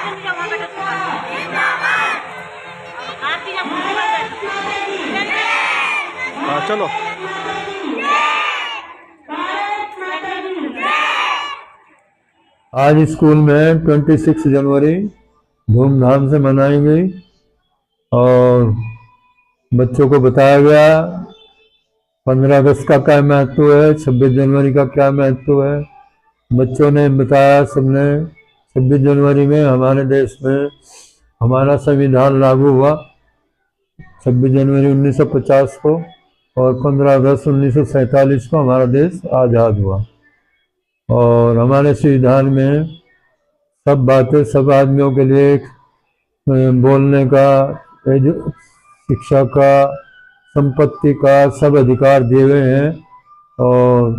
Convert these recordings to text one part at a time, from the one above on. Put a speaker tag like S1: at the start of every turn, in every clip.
S1: हाँ चलो।
S2: आज स्कूल में 26 जनवरी धूमधाम से मनाई गई और बच्चों को बताया गया 15 अगस्त का क्या महत्व है, 26 जनवरी का क्या महत्व है। बच्चों ने बताया सबने। 26 जनवरी में हमारे देश में हमारा संविधान लागू हुआ 26 जनवरी 1950 को, और 15 अगस्त 1947 को हमारा देश आज़ाद हुआ। और हमारे संविधान में सब बातें सब आदमियों के लिए बोलने का, शिक्षा का, संपत्ति का सब अधिकार दिए हुए हैं। और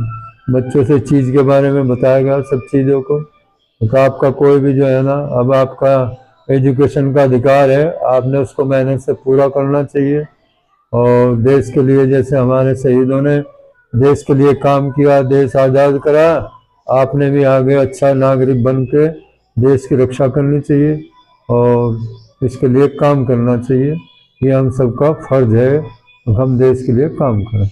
S2: बच्चों से चीज़ के बारे में बताया गया सब चीज़ों को। तो आपका कोई भी जो है ना, अब आपका एजुकेशन का अधिकार है, आपने उसको मेहनत से पूरा करना चाहिए। और देश के लिए, जैसे हमारे शहीदों ने देश के लिए काम किया, देश आज़ाद करा, आपने भी आगे अच्छा नागरिक बन के देश की रक्षा करनी चाहिए और इसके लिए काम करना चाहिए। ये हम सबका फर्ज है, हम देश के लिए काम करें।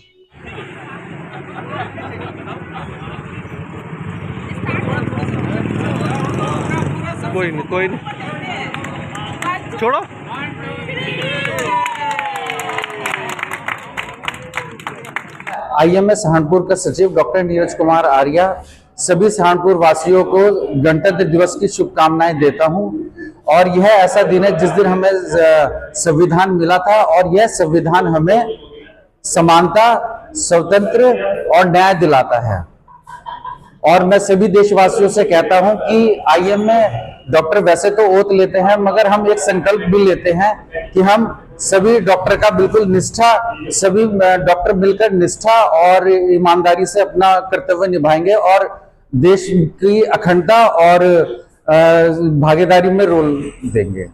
S1: कोई नहीं छोड़ो।
S3: आईएमए सहारनपुर का सचिव डॉक्टर नीरज कुमार आर्या सभी सहारनपुर वासियों को गणतंत्र दिवस की शुभकामनाएं देता हूं। और यह ऐसा दिन है जिस दिन हमें संविधान मिला था, और यह संविधान हमें समानता, स्वतंत्र और न्याय दिलाता है। और मैं सभी देशवासियों से कहता हूं कि आईएमए डॉक्टर वैसे तो ओथ लेते हैं, मगर हम एक संकल्प भी लेते हैं कि हम सभी डॉक्टर का बिल्कुल निष्ठा, सभी डॉक्टर मिलकर निष्ठा और ईमानदारी से अपना कर्तव्य निभाएंगे और देश की अखंडता और भागीदारी में रोल देंगे।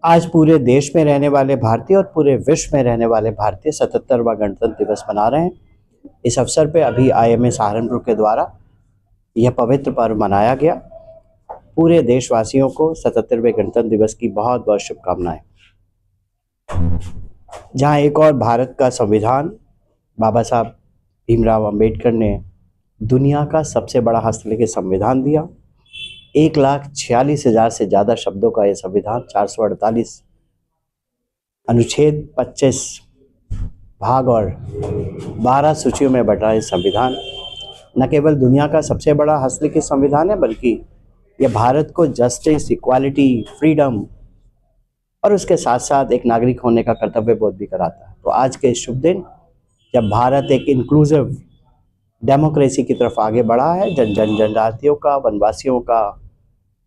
S4: आज पूरे देश में रहने वाले भारतीय और पूरे विश्व में रहने वाले भारतीय 77वां गणतंत्र दिवस मना रहे हैं। इस अवसर पे अभी आईएमए सहारनपुर के द्वारा यह पवित्र पर्व मनाया गया। पूरे देशवासियों को 77वें गणतंत्र दिवस की बहुत बहुत शुभकामनाएं। जहां एक और भारत का संविधान बाबा साहब भीमराव अंबेडकर ने दुनिया का सबसे बड़ा हस्तलिखित संविधान दिया। 1,46,000 से ज़्यादा शब्दों का यह संविधान, 448 अनुच्छेद, 25 भाग और 12 सूचियों में बटा यह संविधान न केवल दुनिया का सबसे बड़ा हस्तलिखित संविधान है, बल्कि यह भारत को जस्टिस, इक्वालिटी, फ्रीडम और उसके साथ साथ एक नागरिक होने का कर्तव्य बोध भी कराता है। तो आज के इस शुभ दिन जब भारत एक इंक्लूसिव डेमोक्रेसी की तरफ आगे बढ़ा है, जनजातियों का, वनवासियों का,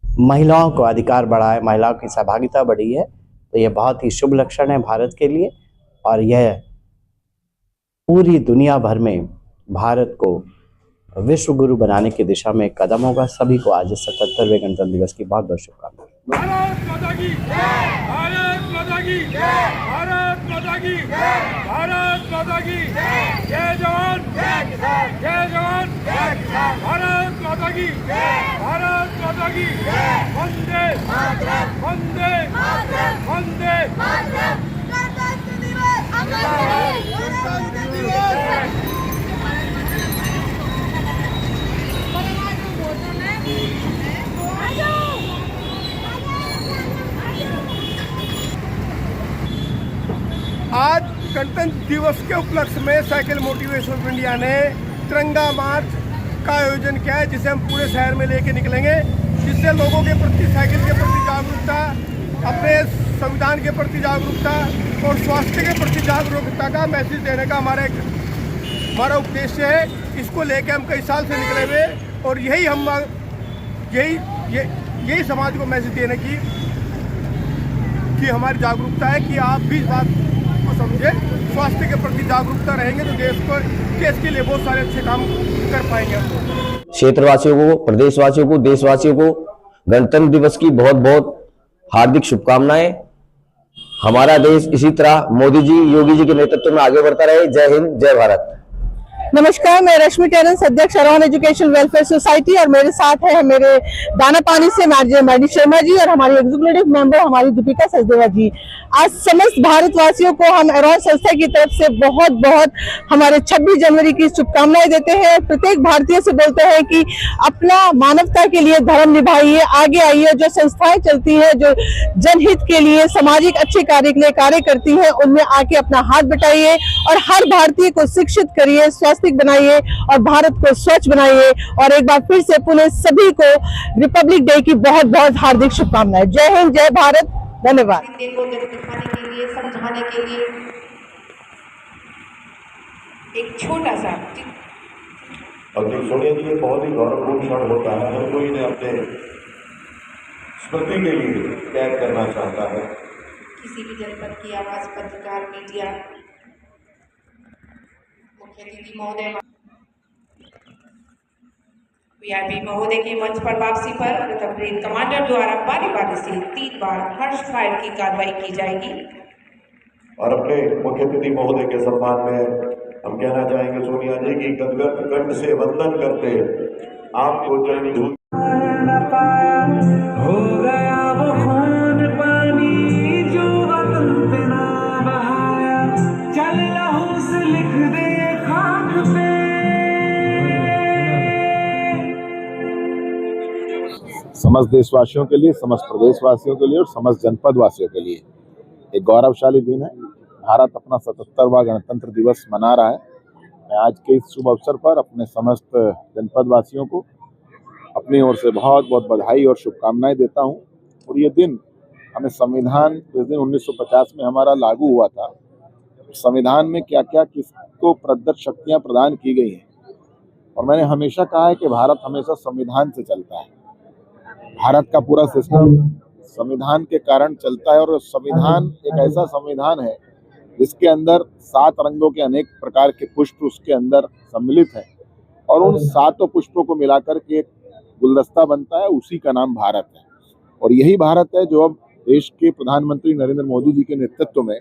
S4: महिलाओं को अधिकार बढ़ा है, महिलाओं की सहभागिता बढ़ी है, तो यह बहुत ही शुभ लक्षण है भारत के लिए। और यह पूरी दुनिया भर में भारत को विश्व गुरु बनाने की दिशा में एक कदम होगा। सभी को आज 77वें गणतंत्र दिवस की बहुत बहुत शुभकामनाएं।
S5: भारत माता की जय, भारत माता की जय, भारत माता की जय, भारत माता की जय, जय जवान जय किसान, जय जवान जय किसान, भारत माता की जय, भारत माता की जय, वंदे मातरम, वंदे मातरम, वंदे मातरम। गणतंत्र दिवस अमर रहे, गणतंत्र दिवस। आज गणतंत्र दिवस के उपलक्ष्य में साइकिल मोटिवेशन ऑफ इंडिया ने तिरंगा मार्च का आयोजन किया है, जिसे हम पूरे शहर में लेके निकलेंगे, जिससे लोगों के प्रति, साइकिल के प्रति जागरूकता, अपने संविधान के प्रति जागरूकता और स्वास्थ्य के प्रति जागरूकता का मैसेज देने का हमारा उद्देश्य है। इसको लेके हम कई साल से निकले हुए, और यही समाज को मैसेज देने की हमारी जागरूकता है कि आप भी इस बात को समझे। स्वास्थ्य के प्रति जागरूकता रहेंगे तो देश के लिए बहुत सारे अच्छे काम कर पाएंगे हम।
S6: क्षेत्रवासियों को, प्रदेशवासियों को, देशवासियों को गणतंत्र दिवस की बहुत बहुत हार्दिक शुभकामनाएं। हमारा देश इसी तरह मोदी जी, योगी जी के नेतृत्व में आगे बढ़ता रहे। जय हिंद, जय भारत।
S7: नमस्कार, मैं रश्मि टेरेंस, अध्यक्ष अराउंड एजुकेशन वेलफेयर सोसाइटी, और मेरे साथ है मेरे दाना पानी से मैडी शर्मा जी और हमारी एग्जीक्यूटिव मेंबर हमारी दीपिका सचदेवा जी। आज समस्त भारतवासियों को हम अराउंड संस्था की तरफ से बहुत बहुत हमारे 26 जनवरी की शुभकामनाएं देते हैं। प्रत्येक भारतीय से बोलते हैं कि अपना मानवता के लिए धर्म निभाइए, आगे आइए। जो संस्थाएं चलती है, जो जनहित के लिए, सामाजिक अच्छे कार्य के लिए कार्य करती है, उनमें आके अपना हाथ बटाइए और हर भारतीय को शिक्षित करिए, स्वास्थ्य बनाइए और भारत को स्वच्छ बनाइए। और एक बार फिर से पुनः सभी को रिपब्लिक डे की बहुत बहुत हार्दिक शुभकामनाएं। जय हिंद, जय भारत, धन्यवाद।
S8: को दिखाने के लिए, समझाने के लिए एक छोटा सा
S9: और सोनिया जी, ये बहुत ही गौरवपूर्ण क्षण होता है। हर कोई ने अपने स्मृति के लिए कैद करना चाहता है।
S8: किसी भी जनपद की आवाज, पत्रकार, मीडिया, मुख्य अतिथि महोदय, वीआईपी महोदय के मंच पर वापसी पर प्रथम ग्रेड कमांडर द्वारा बारी बारी से 3 बार हर्ष फायर की कार्रवाई की जाएगी।
S9: और अपने मुख्य अतिथि महोदय के सम्मान में हम कहना चाहेंगे सोनिया जी की गदगद कंठ से वंदन करते आपको चरण धूल
S10: हो गया वो खून पानी जो वतन पे ना बहाया, चल लहू से लिख दे खाक पे।
S11: समस्त देशवासियों के लिए, समस्त प्रदेशवासियों के लिए और समस्त जनपद वासियों के लिए एक गौरवशाली दिन है। भारत अपना 77वां गणतंत्र दिवस मना रहा है। मैं आज के इस शुभ अवसर पर अपने समस्त जनपद वासियों को अपनी ओर से बहुत बहुत बधाई और शुभकामनाएं देता हूं। और ये दिन हमें संविधान, जिस दिन 1950 में हमारा लागू हुआ था, संविधान में क्या क्या किसको प्रदत्त शक्तियां प्रदान की गई हैं। और मैंने हमेशा कहा है कि भारत हमेशा संविधान से चलता है। भारत का पूरा सिस्टम संविधान के कारण चलता है। और संविधान एक ऐसा संविधान है जिसके अंदर 7 रंगों के अनेक प्रकार के पुष्प उसके अंदर सम्मिलित हैं। और उन 7 पुष्पों को मिलाकर के एक गुलदस्ता बनता है, उसी का नाम भारत है। और यही भारत है जो अब देश के प्रधानमंत्री नरेंद्र मोदी जी के नेतृत्व में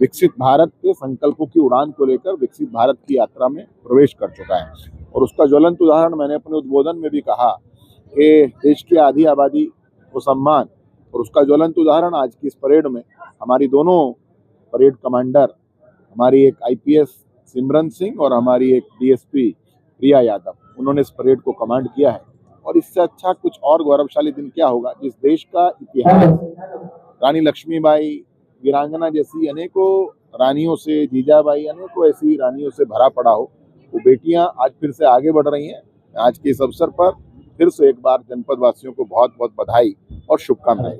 S11: विकसित भारत के संकल्पों की उड़ान को लेकर विकसित भारत की यात्रा में प्रवेश कर चुका है। और उसका ज्वलंत उदाहरण मैंने अपने उद्बोधन में भी कहा कि देश की आधी आबादी को सम्मान, और उसका ज्वलंत उदाहरण आज की इस परेड में हमारी दोनों परेड कमांडर, हमारी एक आईपीएस सिमरन सिंह और हमारी एक डीएसपी प्रिया यादव, उन्होंने इस परेड को कमांड किया है। और इससे अच्छा कुछ और गौरवशाली दिन क्या होगा, जिस देश का इतिहास रानी लक्ष्मीबाई, वीरांगना जैसी अनेकों रानियों से, जीजाबाई, अनेकों ऐसी रानियों से भरा पड़ा हो, वो बेटियां आज फिर से आगे बढ़ रही हैं। आज के इस अवसर पर फिर से एक बार जनपद वासियों को बहुत बहुत बधाई और शुभकामनाएं।